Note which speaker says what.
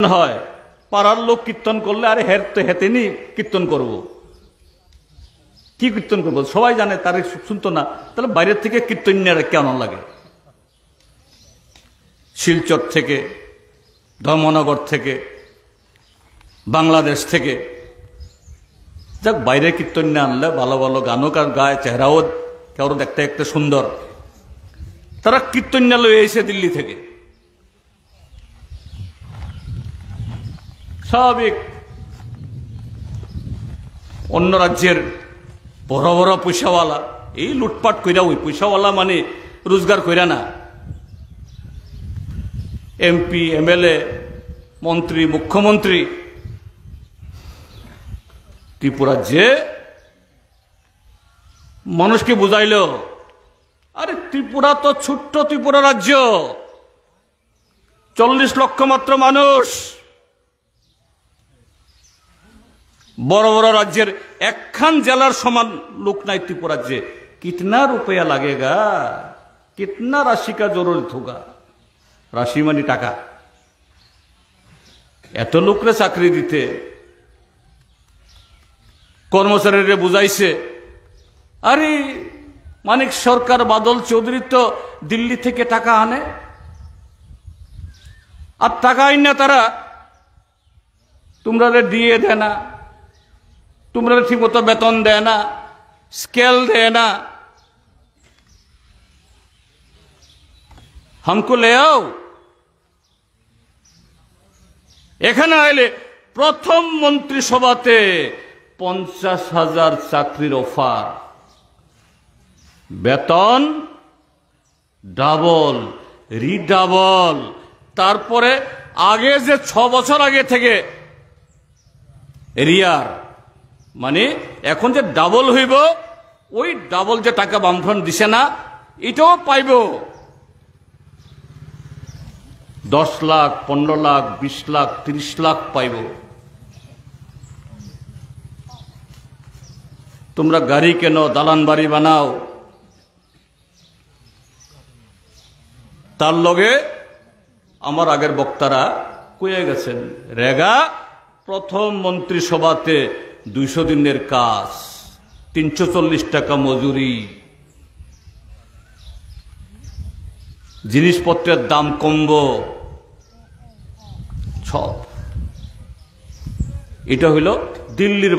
Speaker 1: হয় পাড়ার লোক কীর্তন করলে আরে হেতেনি কীর্তন করব কি কীর্তন করব সবাই জানে তারে শুনতো না তাহলে বাইরের থেকে কীর্তনিয়ারা কেমন লাগে শিলচর থেকে ধর্মনগর থেকে বাংলাদেশ থেকে যাক বাইরে কীর্তনিয়া আনলে ভালো ভালো গানও গায় চেহারাও কেউ দেখতে দেখতে সুন্দর তারা কীর্তনিয়া লয়ে এসে দিল্লি থেকে স্বাভাবিক অন্য রাজ্যের বড় বড় পয়সাওয়ালা এই লুটপাট কইরা ওই পয়সাওয়ালা মানে রোজগার কইরা না এমপি এমএলএ মন্ত্রী মুখ্যমন্ত্রী ত্রিপুরাজ্যে মানুষকে বুঝাইল আরে ত্রিপুরা তো ছোট্ট ত্রিপুরা রাজ্য 40 লক্ষ মাত্র মানুষ বড় বড় রাজ্যের একখান জেলার সমান লোক নাই ত্রিপুরাজ্যে कितना रुपया लगेगा कितना राशि का जरूरत होगा राशि मानी टाका एत लोकरे चाकरी दीते कर्मचारी बुझाइছে अरे मानिक सरकार बादल चौधरी तो दिल्ली থেকে টাকা आने আর টাকা আইনা তারা তোমরা দিয়ে দেয় না তোমরা ঠিক মতো বেতন দেয় না स्केल देना हमको ले आओ এখানে আইলে প্রথম মন্ত্রিসভাতে 50,000 চাকরির অফার বেতন ডাবল রিডাবল তারপরে আগে যে 6 বছর আগে থেকে এরিয়ার মানে এখন যে ডাবল হইব ওই ডাবল যে টাকা বামফ্রন্ট দিছে না এটাও পাইব 10 লাখ 15 লাখ 20 লাখ 30 লাখ পাইব তোমরা গাড়ি কেন দালান বাড়ি বানাও তার লগে আমার আগের বক্তারা কয়ে গেছেন রেগা প্রথম মন্ত্রিসভাতে 200 দিনের কাজ 340 টাকা মজুরি জিনিসপত্রের দাম কমবো সব এটা হইল দিল্লির